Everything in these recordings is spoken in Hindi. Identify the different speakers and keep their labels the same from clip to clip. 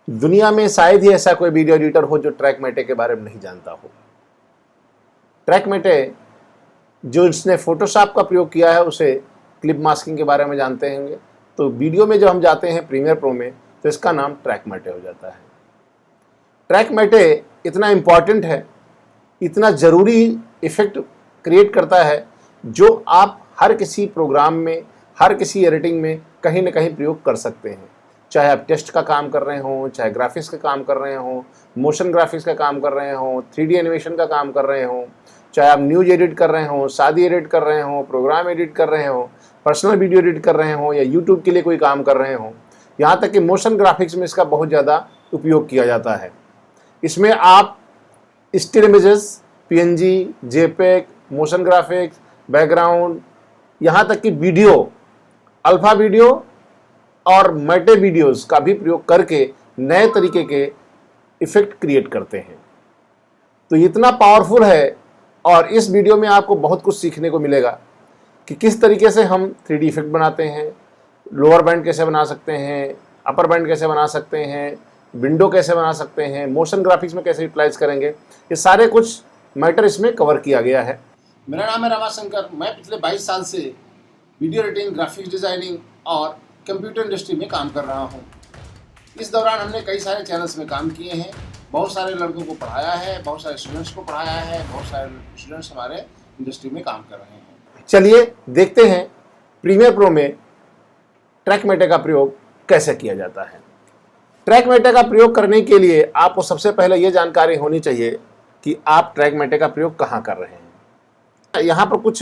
Speaker 1: दुनिया में शायद ही ऐसा कोई वीडियो एडिटर हो जो ट्रैकमेटे के बारे में नहीं जानता हो। ट्रैकमेटे जो इसने फोटोशॉप का प्रयोग किया है उसे क्लिप मास्किंग के बारे में जानते होंगे। तो वीडियो में जब हम जाते हैं प्रीमियर प्रो में तो इसका नाम ट्रैकमेटे हो जाता है। ट्रैकमेटे इतना इम्पॉर्टेंट है, इतना ज़रूरी इफेक्ट क्रिएट करता है जो आप हर किसी प्रोग्राम में, हर किसी एडिटिंग में कहीं ना कहीं प्रयोग कर सकते हैं। चाहे आप टेस्ट का काम कर रहे हों, चाहे ग्राफिक्स का काम कर रहे हों, मोशन ग्राफिक्स का काम कर रहे हों, 3D एनिमेशन का काम कर रहे हों, चाहे आप न्यूज एडिट कर रहे हों, शादी एडिट कर रहे हों, प्रोग्राम एडिट कर रहे हों, पर्सनल वीडियो एडिट कर रहे हों या यूट्यूब के लिए कोई काम कर रहे हों, यहाँ तक कि मोशन ग्राफिक्स में इसका बहुत ज़्यादा उपयोग किया जाता है। इसमें आप still images, PNG, JPEG, motion graphics, background, यहाँ तक कि वीडियो, अल्फा वीडियो और मेटे वीडियोस का भी प्रयोग करके नए तरीके के इफेक्ट क्रिएट करते हैं। तो इतना पावरफुल है और इस वीडियो में आपको बहुत कुछ सीखने को मिलेगा कि किस तरीके से हम 3D इफेक्ट बनाते हैं, लोअर बैंड कैसे बना सकते हैं, अपर बैंड कैसे बना सकते हैं, विंडो कैसे बना सकते हैं, मोशन ग्राफिक्स में कैसे यूटिलाइज करेंगे, ये सारे कुछ मैटर इसमें कवर किया गया है।
Speaker 2: मेरा नाम है रमाशंकर। मैं पिछले 22 साल से वीडियो एडिटिंग, ग्राफिक्स डिज़ाइनिंग और कंप्यूटर इंडस्ट्री में काम कर रहा हूँ। इस दौरान हमने कई सारे चैनल्स में काम किए हैं, बहुत सारे लड़कों को पढ़ाया है, बहुत सारे स्टूडेंट्स को पढ़ाया है, बहुत सारे स्टूडेंट्स हमारे इंडस्ट्री में काम कर रहे हैं।
Speaker 1: चलिए देखते हैं प्रीमियर प्रो में ट्रैकमेटे का प्रयोग कैसे किया जाता है। ट्रैकमेटे का प्रयोग करने के लिए आपको सबसे पहले ये जानकारी होनी चाहिए कि आप ट्रैकमेटे का प्रयोग कहाँ कर रहे हैं। यहाँ पर कुछ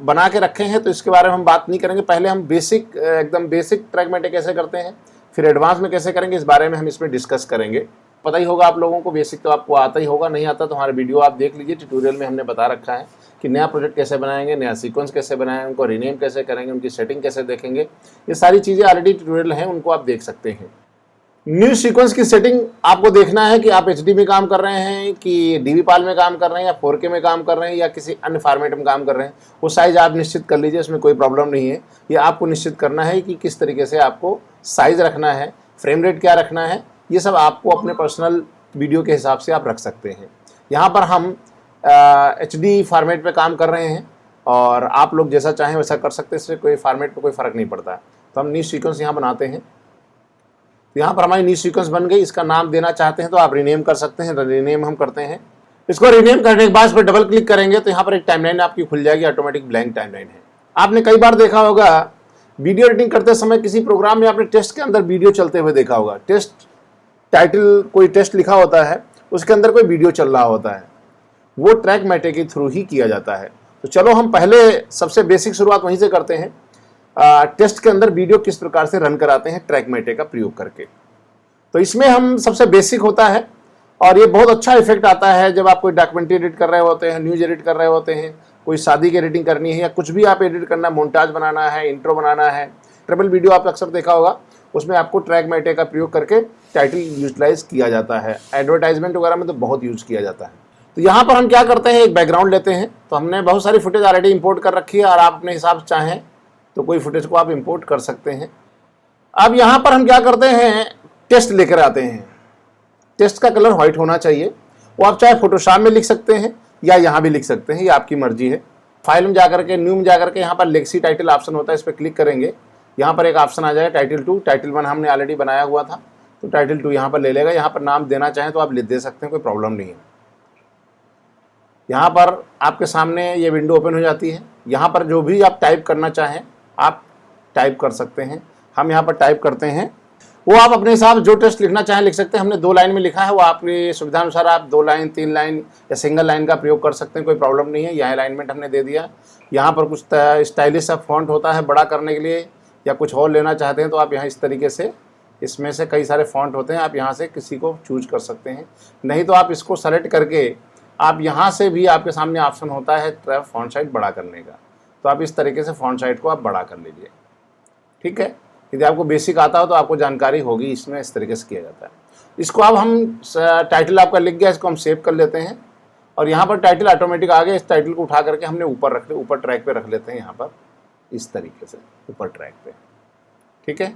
Speaker 1: बना के रखे हैं तो इसके बारे में हम बात नहीं करेंगे। पहले हम एकदम बेसिक ट्रैकमेटे कैसे करते हैं, फिर एडवांस में कैसे करेंगे, इस बारे में हम इसमें डिस्कस करेंगे। पता ही होगा आप लोगों को, बेसिक तो आपको आता ही होगा, नहीं आता तो हमारे वीडियो आप देख लीजिए, ट्यूटोरियल में हमने बता रखा है कि नया प्रोजेक्ट कैसे बनाएंगे, नया सीक्वेंस कैसे बनाएंगे, उनको रीनेम कैसे करेंगे, उनकी सेटिंग कैसे देखेंगे, ये सारी चीज़ें ऑलरेडी ट्यूटोरियल हैं, उनको आप देख सकते हैं। न्यू सीक्वेंस की सेटिंग आपको देखना है कि आप HD में काम कर रहे हैं कि DVPAL में काम कर रहे हैं या 4K में काम कर रहे हैं या किसी अन्य फॉर्मेट में काम कर रहे हैं। वो साइज़ आप निश्चित कर लीजिए, उसमें कोई प्रॉब्लम नहीं है। ये आपको निश्चित करना है कि किस तरीके से आपको साइज़ रखना है, फ्रेम रेट क्या रखना है, ये सब आपको अपने पर्सनल वीडियो के हिसाब से आप रख सकते हैं। यहाँ पर हम HD फॉर्मेट में काम कर रहे हैं और आप लोग जैसा चाहें वैसा कर सकते हैं, इससे कोई फॉर्मेट पर कोई फ़र्क नहीं पड़ता। तो हम न्यू सीक्वेंस यहाँ बनाते हैं। यहाँ पर हमारी न्यू सीक्वेंस बन गई। इसका नाम देना चाहते हैं तो आप रीनेम कर सकते हैं, रीनेम हम करते हैं। इसको रीनेम करने के बाद इस पर डबल क्लिक करेंगे तो यहाँ पर एक टाइमलाइन आपकी खुल जाएगी, ऑटोमेटिक ब्लैंक टाइमलाइन है। आपने कई बार देखा होगा वीडियो एडिटिंग करते समय किसी प्रोग्राम में आपने टेस्ट के अंदर वीडियो चलते हुए देखा होगा। टेस्ट टाइटल, कोई टेस्ट लिखा होता है, उसके अंदर कोई वीडियो चल रहा होता है, वो ट्रैकमेटे के थ्रू ही किया जाता है। तो चलो हम पहले सबसे बेसिक शुरुआत वहीं से करते हैं। टेस्ट के अंदर वीडियो किस प्रकार से रन कराते हैं ट्रैकमेटे का प्रयोग करके। तो इसमें हम सबसे बेसिक होता है और ये बहुत अच्छा इफेक्ट आता है जब आप कोई डॉक्यूमेंट्री एडिट कर रहे होते हैं, न्यूज एडिट कर रहे होते हैं, कोई शादी की एडिटिंग करनी है या कुछ भी आप एडिट करना, मोन्टाज बनाना है, इंट्रो बनाना है। ट्रिपल वीडियो आप अक्सर देखा होगा, उसमें आपको ट्रैकमेटे का प्रयोग करके टाइटल यूटिलाइज किया जाता है। एडवर्टाइजमेंट वगैरह में तो बहुत यूज किया जाता है। तो यहाँ पर हम क्या करते हैं, एक बैकग्राउंड लेते हैं। तो हमने बहुत सारी फुटेज ऑलरेडी इंपोर्ट कर रखी है और आप अपने हिसाब से चाहें तो कोई फुटेज को आप इंपोर्ट कर सकते हैं। अब यहाँ पर हम क्या करते हैं, टेस्ट लेकर आते हैं। टेस्ट का कलर व्हाइट होना चाहिए। वो आप चाहे फोटोशॉप में लिख सकते हैं या यहाँ भी लिख सकते हैं, ये आपकी मर्जी है। फाइल में जाकर के, न्यू में जाकर के यहाँ पर लेक्सी टाइटल ऑप्शन होता है, इस पर क्लिक करेंगे। यहाँ पर एक ऑप्शन आ जाएगा टाइटल 2। टाइटल 1 हमने ऑलरेडी बनाया हुआ था तो टाइटल 2 यहाँ पर ले लेगा। यहाँ पर नाम देना चाहें तो आप दे सकते हैं, कोई प्रॉब्लम नहीं है। यहाँ पर आपके सामने ये विंडो ओपन हो जाती है। यहाँ पर जो भी आप टाइप करना चाहें आप टाइप कर सकते हैं। हम यहाँ पर टाइप करते हैं, वो आप अपने हिसाब जो टेस्ट लिखना चाहें लिख सकते हैं। हमने 2 लाइन में लिखा है, वो आपकी सुविधा अनुसार आप 2 लाइन, 3 लाइन या सिंगल लाइन का प्रयोग कर सकते हैं, कोई प्रॉब्लम नहीं है। यहाँ अलाइनमेंट हमने दे दिया। यहाँ पर कुछ स्टाइलिश सा फॉन्ट होता है बड़ा करने के लिए या कुछ और लेना चाहते हैं तो आप यहाँ इस तरीके से, इसमें से कई सारे फॉन्ट होते हैं, आप यहाँ से किसी को चूज कर सकते हैं। नहीं तो आप इसको सेलेक्ट करके आप यहाँ से भी, आपके सामने ऑप्शन होता है फॉन्ट साइज बड़ा करने का, तो आप इस तरीके से फॉन्ट साइज को आप बड़ा कर लीजिए। ठीक है, यदि आपको बेसिक आता हो तो आपको जानकारी होगी इसमें इस तरीके से किया जाता है। इसको अब हम टाइटल आपका लिख गया, इसको हम सेव कर लेते हैं और यहाँ पर टाइटल ऑटोमेटिक आ गया। इस टाइटल को उठा करके हमने ऊपर ट्रैक पे रख लेते हैं, यहाँ पर इस तरीके से ऊपर ट्रैक पे। ठीक है,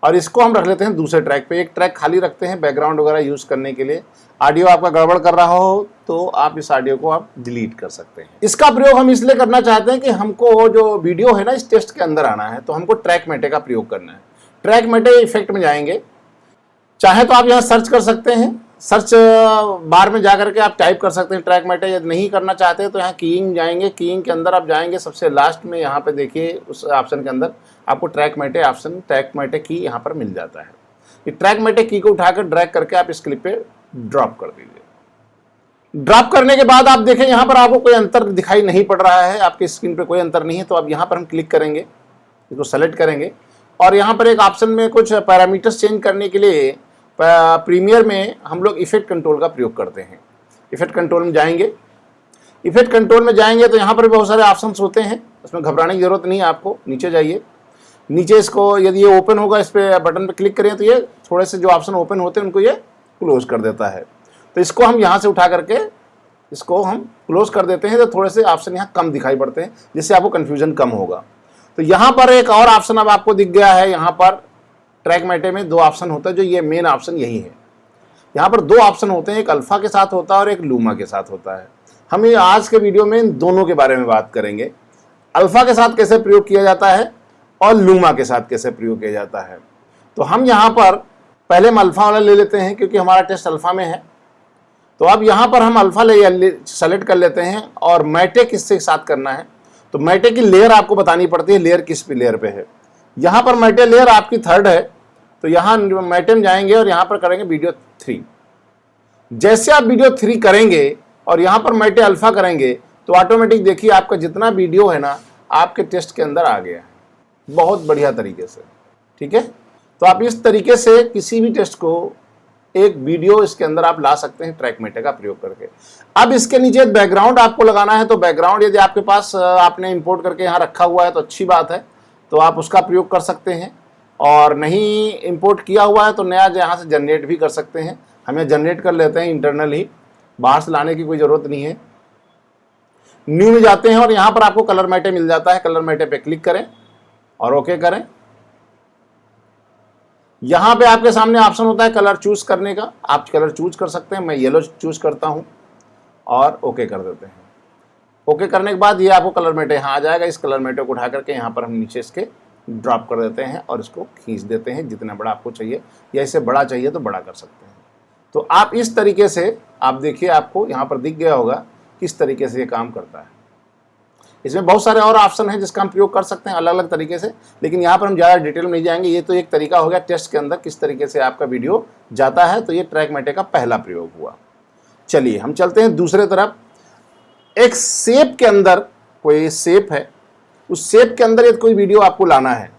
Speaker 1: और इसको हम रख लेते हैं दूसरे ट्रैक पे। एक ट्रैक खाली रखते हैं बैकग्राउंड वगैरह यूज़ करने के लिए। ऑडियो आपका गड़बड़ कर रहा हो तो आप इस ऑडियो को आप डिलीट कर सकते हैं। इसका प्रयोग हम इसलिए करना चाहते हैं कि हमको जो वीडियो है ना इस टेस्ट के अंदर आना है, तो हमको ट्रैक मेटे का प्रयोग करना है। ट्रैक मेटे इफेक्ट में जाएंगे, चाहे तो आप यहाँ सर्च कर सकते हैं, सर्च बार में जाकर के आप टाइप कर सकते हैं ट्रैक मेटे। यदि नहीं करना चाहते तो यहाँ कीइंग जाएंगे, कीइंग के अंदर आप जाएंगे सबसे लास्ट में, यहाँ पे देखिए उस ऑप्शन के अंदर आपको ट्रैक मेटे ऑप्शन, ट्रैक मेटे की यहाँ पर मिल जाता है। ये ट्रैक मेटे की को उठाकर ड्रैग करके आप इस क्लिप पे ड्रॉप कर दीजिए। ड्रॉप करने के बाद आप देखें यहाँ पर आपको कोई अंतर दिखाई नहीं पड़ रहा है, आपकी स्क्रीन पे कोई अंतर नहीं है। तो अब यहाँ पर हम क्लिक करेंगे, इसको सेलेक्ट करेंगे और यहाँ पर एक ऑप्शन में कुछ पैरामीटर्स चेंज करने के लिए प्रीमियर में हम लोग इफेक्ट कंट्रोल का प्रयोग करते हैं। इफेक्ट कंट्रोल में जाएंगे, इफेक्ट कंट्रोल में जाएंगे तो यहाँ पर बहुत सारे ऑप्शंस होते हैं, उसमें घबराने की जरूरत नहीं है आपको। नीचे जाइए, नीचे इसको यदि ये ओपन होगा इस पर बटन पर क्लिक करें तो ये थोड़े से जो ऑप्शन ओपन होते हैं उनको ये क्लोज कर देता है। तो इसको हम यहाँ से उठा करके इसको हम क्लोज कर देते हैं, तो थोड़े से ऑप्शन यहाँ कम दिखाई पड़ते हैं जिससे आपको कन्फ्यूजन कम होगा। तो यहाँ पर एक और ऑप्शन अब आपको दिख गया है। यहाँ पर ट्रैक मेटे में दो ऑप्शन होता है, जो ये मेन ऑप्शन यही है। यहाँ पर दो ऑप्शन होते हैं, एक अल्फा के साथ होता है और एक लूमा के साथ होता है। हम ये आज के वीडियो में इन दोनों के बारे में बात करेंगे, अल्फा के साथ कैसे प्रयोग किया जाता है और लूमा के साथ कैसे प्रयोग किया जाता है। तो हम यहाँ पर पहले हम अल्फा वाला ले लेते हैं क्योंकि हमारा टेस्ट अल्फा में है। तो अब यहाँ पर हम अल्फा सेलेक्ट कर लेते हैं और मेटे किसके साथ करना है। तो मेटे की लेयर आपको बतानी पड़ती है, लेयर किस लेयर पे है। यहाँ पर मेटे लेयर आपकी 3rd है, तो यहाँ मेटे में जाएंगे और यहाँ पर करेंगे वीडियो 3। जैसे आप वीडियो 3 करेंगे और यहाँ पर मेटे अल्फा करेंगे तो ऑटोमेटिक देखिए आपका जितना वीडियो है ना आपके टेस्ट के अंदर आ गया है, बहुत बढ़िया तरीके से। ठीक है, तो आप इस तरीके से किसी भी टेस्ट को एक वीडियो इसके अंदर आप ला सकते हैं ट्रैक मेटे का प्रयोग करके। अब इसके नीचे बैकग्राउंड आपको लगाना है, तो बैकग्राउंड यदि आपके पास आपने इंपोर्ट करके यहाँ रखा हुआ है तो अच्छी बात है, तो आप उसका प्रयोग कर सकते हैं। और नहीं इंपोर्ट किया हुआ है तो नया यहाँ से जनरेट भी कर सकते हैं। हमें जनरेट कर लेते हैं इंटरनल ही, बाहर से लाने की कोई ज़रूरत नहीं है। न्यू में जाते हैं और यहाँ पर आपको कलर मेटे मिल जाता है, कलर मेटे पे क्लिक करें और ओके करें। यहाँ पे आपके सामने ऑप्शन होता है कलर चूज करने का, आप कलर चूज कर सकते हैं। मैं येलो चूज करता हूँ और ओके कर देते हैं। ओके करने के बाद ये आपको कलर मेटे यहाँ आ जाएगा। इस कलर मेटे को उठा करके यहाँ पर हम नीचे इसके ड्रॉप कर देते हैं और इसको खींच देते हैं जितना बड़ा आपको चाहिए, या इससे बड़ा चाहिए तो बड़ा कर सकते हैं। तो आप इस तरीके से आप देखिए, आपको यहाँ पर दिख गया होगा किस तरीके से ये काम करता है। इसमें बहुत सारे और ऑप्शन हैं जिसका हम प्रयोग कर सकते हैं अलग अलग तरीके से, लेकिन यहाँ पर हम ज़्यादा डिटेल में नहीं जाएंगे। ये तो एक तरीका हो गया टेस्ट के अंदर किस तरीके से आपका वीडियो जाता है। तो ये ट्रैक मेटे का पहला प्रयोग हुआ। चलिए हम चलते हैं दूसरे तरफ। एक शेप के अंदर कोई शेप है, उस शेप के अंदर यदि कोई वीडियो आपको लाना है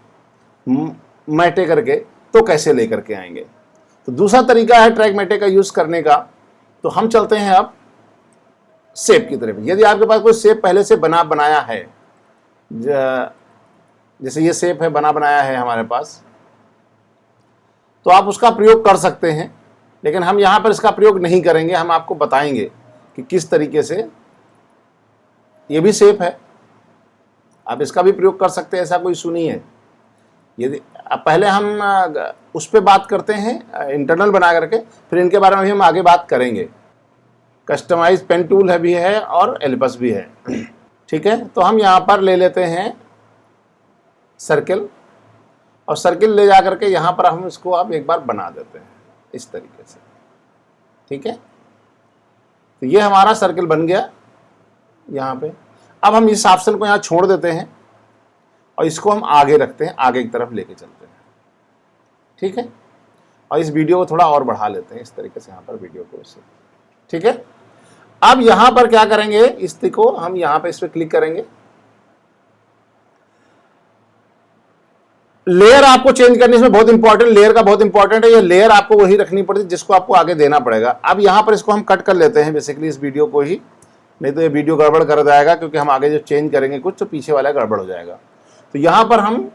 Speaker 1: मेटे करके, तो कैसे लेकर के आएंगे। तो दूसरा तरीका है ट्रैक मेटे का यूज़ करने का। तो हम चलते हैं अब शेप की तरफ। यदि आपके पास कोई शेप पहले से बनाया है, जैसे ये शेप है बनाया है हमारे पास, तो आप उसका प्रयोग कर सकते हैं। लेकिन हम यहाँ पर इसका प्रयोग नहीं करेंगे, हम आपको बताएंगे कि किस तरीके से। ये भी शेप है, आप इसका भी प्रयोग कर सकते हैं, ऐसा कोई इशू नहीं है। यदि पहले हम उस पर बात करते हैं इंटरनल बना करके, फिर इनके बारे में भी हम आगे बात करेंगे। कस्टमाइज पेन टूल है भी है और एलिपस भी है। ठीक है, तो हम यहाँ पर ले लेते हैं सर्किल, और सर्किल ले जा करके यहाँ पर हम इसको अब एक बार बना देते हैं इस तरीके से। ठीक है, तो ये हमारा सर्किल बन गया यहाँ पे। अब हम इस ऑप्शन को यहाँ छोड़ देते हैं और इसको हम आगे रखते हैं, आगे की तरफ लेके चलते हैं। ठीक है, और इस वीडियो को थोड़ा और बढ़ा लेते हैं इस तरीके से यहाँ पर वीडियो को इससे। ठीक है, अब यहाँ पर क्या करेंगे, इस को हम यहाँ पे इस पर क्लिक करेंगे। लेयर आपको चेंज करने इसमें बहुत इंपॉर्टेंट, लेयर का बहुत इंपॉर्टेंट है। ये लेयर आपको वही रखनी पड़ती है जिसको आपको आगे देना पड़ेगा। अब यहाँ पर इसको हम कट कर लेते हैं बेसिकली इस वीडियो को ही, नहीं तो ये वीडियो गड़बड़ कर जाएगा, क्योंकि हम आगे जो चेंज करेंगे कुछ तो पीछे वाला गड़बड़ हो जाएगा। तो यहाँ पर हम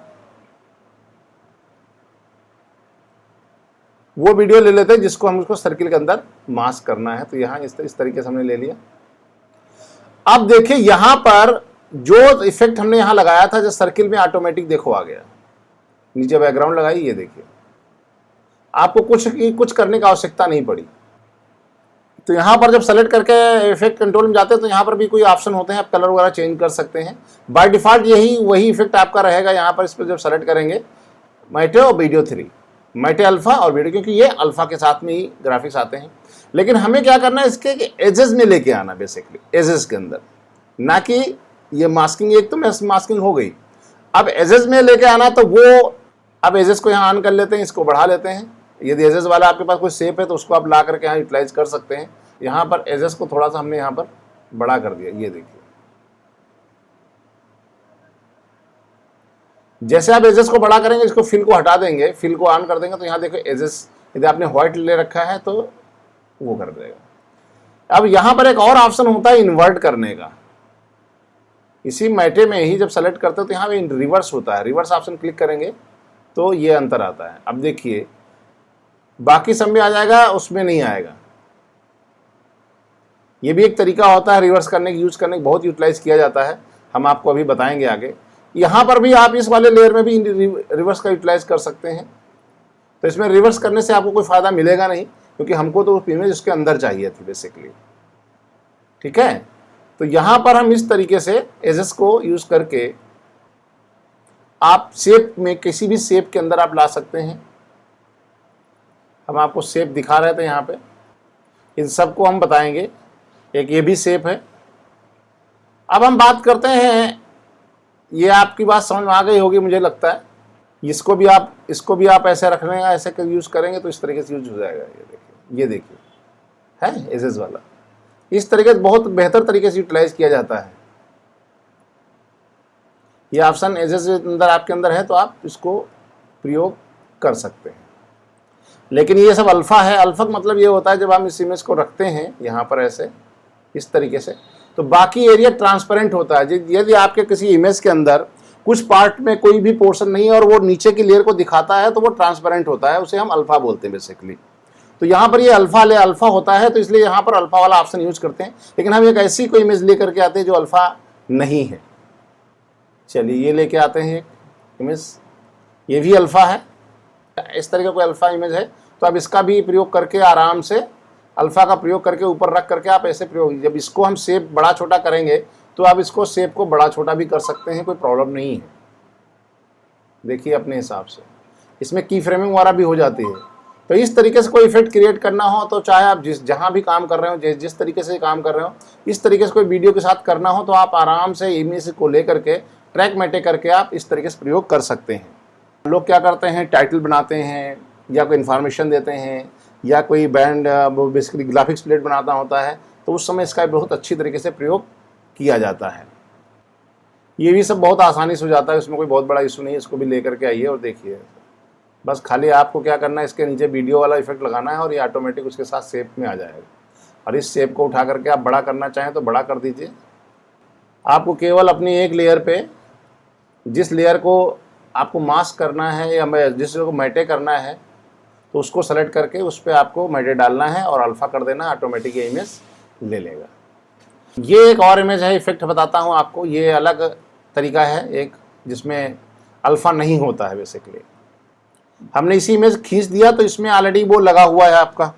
Speaker 1: वो वीडियो ले लेते हैं जिसको हम उसको सर्किल के अंदर मास्क करना है। तो यहाँ इस तरीके से हमने ले लिया। अब देखिए यहाँ पर जो इफेक्ट हमने यहाँ लगाया था, जो सर्किल में ऑटोमेटिक देखो आ गया। नीचे बैकग्राउंड लगाई, ये देखिए आपको कुछ करने की आवश्यकता नहीं पड़ी। तो यहाँ पर जब सेलेक्ट करके इफेक्ट कंट्रोल में जाते हैं तो यहाँ पर भी कोई ऑप्शन होते हैं, आप कलर वगैरह चेंज कर सकते हैं। बाय डिफ़ॉल्ट वही इफेक्ट आपका रहेगा यहाँ पर। इस पर जब सेलेक्ट करेंगे मैटे और वीडियो 3, मैटे अल्फा और वीडियो, क्योंकि ये अल्फा के साथ में ही ग्राफिक्स आते हैं। लेकिन हमें क्या करना है, इसके एजेस में लेके आना, बेसिकली एजेस के अंदर, ना कि ये मास्किंग, एक तो मास्किंग हो गई, अब एजेस में लेके आना। तो वो अब एजेस को यहाँ ऑन कर लेते हैं, इसको बढ़ा लेते हैं। यदि एजेस वाला आपके पास कोई शेप है तो उसको आप ला करके यहाँ यूटिलाइज कर सकते हैं। यहाँ पर एजेस को थोड़ा सा हमने यहाँ पर बड़ा कर दिया, ये देखिए। जैसे आप एजेस को बड़ा करेंगे, इसको फिल को हटा देंगे, फिल को ऑन कर देंगे तो यहाँ देखो एजेस, यदि आपने व्हाइट ले रखा है तो वो कर देगा। अब यहाँ पर एक और ऑप्शन होता है इन्वर्ट करने का। इसी मैटे में ही जब सेलेक्ट करते हो तो यहाँ पे रिवर्स होता है, रिवर्स ऑप्शन क्लिक करेंगे तो ये अंतर आता है। अब देखिए बाकी सब में आ जाएगा, उसमें नहीं आएगा। ये भी एक तरीका होता है रिवर्स करने की, यूज करने की, बहुत यूटिलाइज किया जाता है, हम आपको अभी बताएंगे आगे। यहाँ पर भी आप इस वाले लेयर में भी रिवर्स का यूटिलाइज कर सकते हैं। तो इसमें रिवर्स करने से आपको कोई फ़ायदा मिलेगा नहीं, क्योंकि हमको तो इमेज उसके अंदर चाहिए थी बेसिकली। ठीक है, तो यहाँ पर हम इस तरीके से एजेस को यूज करके आप शेप में, किसी भी शेप के अंदर आप ला सकते हैं। हम आपको शेप दिखा रहे थे यहाँ पे, इन सब को हम बताएंगे। एक ये भी शेप है। अब हम बात करते हैं, ये आपकी बात समझ में आ गई होगी मुझे लगता है। इसको भी आप ऐसे रखने का, ऐसे यूज करेंगे तो इस तरीके से यूज हो जाएगा। ये देखिए है एजेस वाला, इस तरीके से बहुत बेहतर तरीके से यूटिलाइज किया जाता है। ये ऑप्शन एजेस अंदर आपके अंदर है तो आप इसको प्रयोग कर सकते हैं। लेकिन ये सब अल्फा है। अल्फा का मतलब ये होता है जब हम इस इमेज को रखते हैं यहाँ पर ऐसे इस तरीके से, तो बाकी एरिया ट्रांसपेरेंट होता है। यदि आपके किसी इमेज के अंदर कुछ पार्ट में कोई भी पोर्शन नहीं है और वो नीचे की लेयर को दिखाता है तो वो ट्रांसपेरेंट होता है, उसे हम अल्फा बोलते हैं बेसिकली। तो यहाँ पर ये अल्फा होता है, तो इसलिए यहाँ पर अल्फा वाला ऑप्शन यूज करते हैं। लेकिन हम एक ऐसी कोई इमेज लेकर के आते हैं जो अल्फा नहीं है। चलिए ये लेके आते हैं एक इमेज, ये भी अल्फा है। इस तरह का कोई अल्फा इमेज है तो आप इसका भी प्रयोग करके आराम से अल्फा का प्रयोग करके ऊपर रख करके आप ऐसे प्रयोग, जब इसको हम शेप बड़ा छोटा करेंगे तो आप इसको शेप को बड़ा छोटा भी कर सकते हैं, कोई प्रॉब्लम नहीं है। देखिए अपने हिसाब से इसमें की फ्रेमिंग वगैरह भी हो जाती है। तो इस तरीके से कोई इफेक्ट क्रिएट करना हो तो चाहे आप जहाँ भी काम कर रहे हो, जिस तरीके से काम कर रहे हो, इस तरीके से कोई वीडियो के साथ करना हो तो आप आराम से इमेज को लेकर के ट्रैक मैटे करके आप इस तरीके से प्रयोग कर सकते हैं। लोग क्या करते हैं, टाइटल बनाते हैं या कोई इन्फॉर्मेशन देते हैं या कोई बैंड बेसिकली ग्राफिक्स प्लेट बनाता होता है, तो उस समय इसका बहुत अच्छी तरीके से प्रयोग किया जाता है। ये भी सब बहुत आसानी से हो जाता है, इसमें कोई बहुत बड़ा इशू नहीं है। इसको भी लेकर के आइए और देखिए, बस खाली आपको क्या करना है, इसके नीचे वीडियो वाला इफेक्ट लगाना है और ये ऑटोमेटिक उसके साथ शेप में आ जाएगा। और इस शेप को उठा करके आप बड़ा करना चाहें तो बड़ा कर दीजिए। आपको केवल अपनी एक लेयर पे, जिस लेयर को आपको मास्क करना है या जिस को मैटे करना है, तो उसको सेलेक्ट करके उस पर आपको मैटे डालना है और अल्फा कर देना, ऑटोमेटिक ये इमेज ले लेगा। ये एक और इमेज है, इफेक्ट बताता हूँ आपको। ये अलग तरीका है एक, जिसमें अल्फा नहीं होता है। बेसिकली हमने इसी इमेज खींच दिया तो इसमें ऑलरेडी वो लगा हुआ है आपका,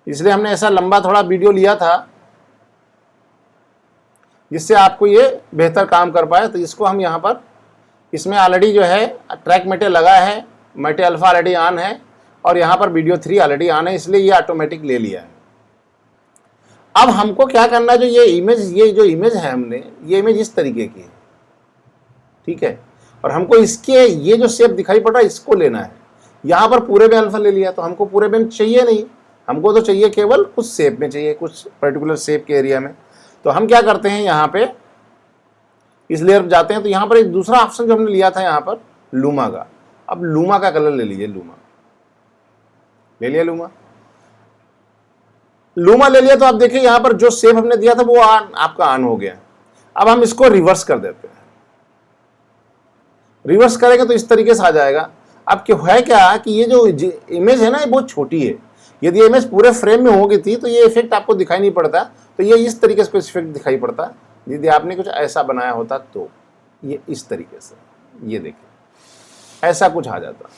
Speaker 1: इसलिए हमने ऐसा लंबा थोड़ा वीडियो लिया था जिससे आपको ये बेहतर काम कर पाए। तो इसको हम यहाँ पर, इसमें ऑलरेडी जो है ट्रैक मैटे लगा है, मैटे अल्फा ऑलरेडी ऑन है और यहाँ पर वीडियो 3 ऑलरेडी ऑन है, इसलिए ये ऑटोमेटिक ले लिया है। अब हमको क्या करना है, ये जो इमेज है हमने, ये इमेज इस तरीके की है, ठीक है, और हमको इसके ये जो शेप दिखाई पड़ रहा है इसको लेना है। यहाँ पर पूरे में अल्फा ले लिया तो हमको पूरे में चाहिए नहीं, हमको तो चाहिए केवल कुछ शेप में चाहिए, कुछ पर्टिकुलर शेप के एरिया में। तो हम क्या करते हैं, यहाँ पे इस लेयर पर जाते हैं तो यहाँ पर एक दूसरा ऑप्शन जो हमने लिया था यहाँ पर लूमा का, अब लूमा का कलर ले लीजिए। लूमा ले लिया, लूमा ले लिया तो आप देखिए यहाँ पर जो शेप हमने दिया था वो आपका ऑन हो गया। अब हम इसको रिवर्स कर देते हैं। रिवर्स करेंगे तो इस तरीके से आ जाएगा। अब क्या है कि ये जो इमेज है ना, ये बहुत छोटी है। यदि इमेज पूरे फ्रेम में होगी थी तो ये इफेक्ट आपको दिखाई नहीं पड़ता, तो ये इस तरीके से इफेक्ट दिखाई पड़ता। यदि आपने कुछ ऐसा बनाया होता तो ये इस तरीके से, ये देखिए ऐसा कुछ आ जाता।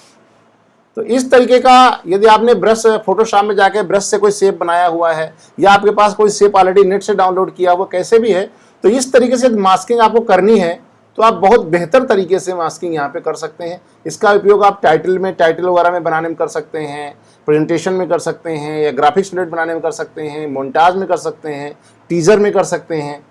Speaker 1: तो इस तरीके का यदि आपने ब्रश फोटोशॉप में जाके ब्रश से कोई शेप बनाया हुआ है या आपके पास कोई शेप ऑलरेडी नेट से डाउनलोड किया हुआ कैसे भी है, तो इस तरीके से मास्किंग आपको करनी है तो आप बहुत बेहतर तरीके से मास्किंग यहाँ पे कर सकते हैं। इसका उपयोग आप टाइटल वगैरह में बनाने में कर सकते हैं, प्रेजेंटेशन में कर सकते हैं, या ग्राफिक्स नोट बनाने में कर सकते हैं, मोन्टाज में कर सकते हैं, टीजर में कर सकते हैं,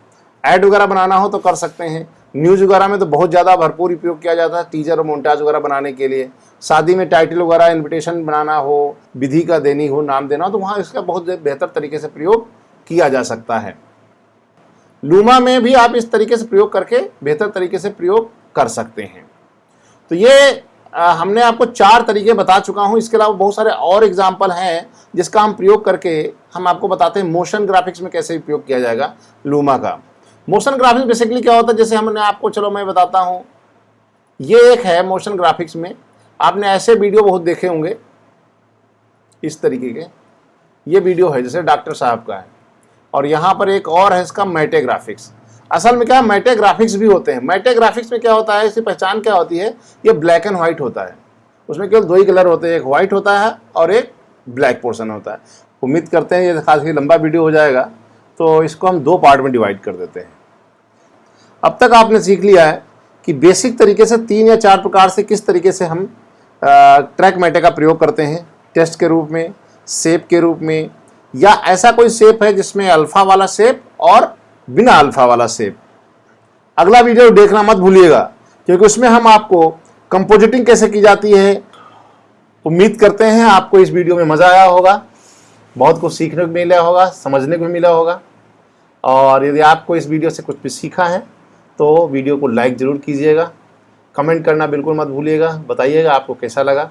Speaker 1: ऐड वगैरह बनाना हो तो कर सकते हैं। न्यूज़ वगैरह में तो बहुत ज़्यादा भरपूर उपयोग किया जाता है टीजर और मोन्टाज वगैरह बनाने के लिए। शादी में टाइटल वगैरह इन्विटेशन बनाना हो, विधि का देनी हो, नाम देना हो, तो वहाँ इसका बहुत बेहतर तरीके से प्रयोग किया जा सकता है। लूमा में भी आप इस तरीके से प्रयोग करके बेहतर तरीके से प्रयोग कर सकते हैं। तो ये हमने आपको 4 तरीके बता चुका हूँ। इसके अलावा बहुत सारे और एग्जाम्पल हैं जिसका हम प्रयोग करके हम आपको बताते हैं मोशन ग्राफिक्स में कैसे उपयोग किया जाएगा लूमा का। मोशन ग्राफिक्स बेसिकली क्या होता है, जैसे हमने आपको, चलो मैं बताता हूँ, ये एक है मोशन ग्राफिक्स में। आपने ऐसे वीडियो बहुत देखे होंगे इस तरीके के। ये वीडियो है जैसे डॉक्टर साहब का है, और यहाँ पर एक और है इसका मैटे ग्राफिक्स। असल में क्या है, मैटे ग्राफिक्स भी होते हैं। मैटे ग्राफिक्स में क्या होता है, इसकी पहचान क्या होती है, ये ब्लैक एंड व्हाइट होता है। उसमें केवल 2 ही कलर होते हैं, एक व्हाइट होता है और एक ब्लैक पोर्शन होता है। उम्मीद करते हैं ये खासी लंबा वीडियो हो जाएगा, तो इसको हम 2 पार्ट में डिवाइड कर देते हैं। अब तक आपने सीख लिया है कि बेसिक तरीके से 3 या 4 प्रकार से किस तरीके से हम ट्रैक मैटे का प्रयोग करते हैं, टेस्ट के रूप में, शेप के रूप में, या ऐसा कोई शेप है जिसमें अल्फा वाला शेप और बिना अल्फा वाला शेप। अगला वीडियो देखना मत भूलिएगा, क्योंकि उसमें हम आपको कंपोजिटिंग कैसे की जाती है। उम्मीद करते हैं आपको इस वीडियो में मज़ा आया होगा, बहुत कुछ सीखने को मिला होगा, समझने को मिला होगा। और यदि आपको इस वीडियो से कुछ भी सीखा है तो वीडियो को लाइक ज़रूर कीजिएगा, कमेंट करना बिल्कुल मत भूलिएगा। बताइएगा आपको कैसा लगा,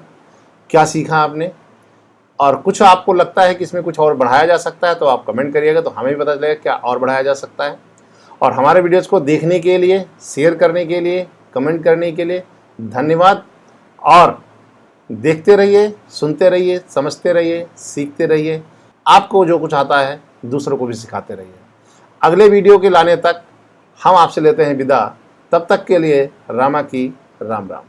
Speaker 1: क्या सीखा आपने, और कुछ आपको लगता है कि इसमें कुछ और बढ़ाया जा सकता है तो आप कमेंट करिएगा, तो हमें भी पता चलेगा क्या और बढ़ाया जा सकता है। और हमारे वीडियोस को देखने के लिए, शेयर करने के लिए, कमेंट करने के लिए धन्यवाद। और देखते रहिए, सुनते रहिए, समझते रहिए, सीखते रहिए। आपको जो कुछ आता है दूसरों को भी सिखाते रहिए। अगले वीडियो के लाने तक हम आपसे लेते हैं विदा। तब तक के लिए रामा की राम राम।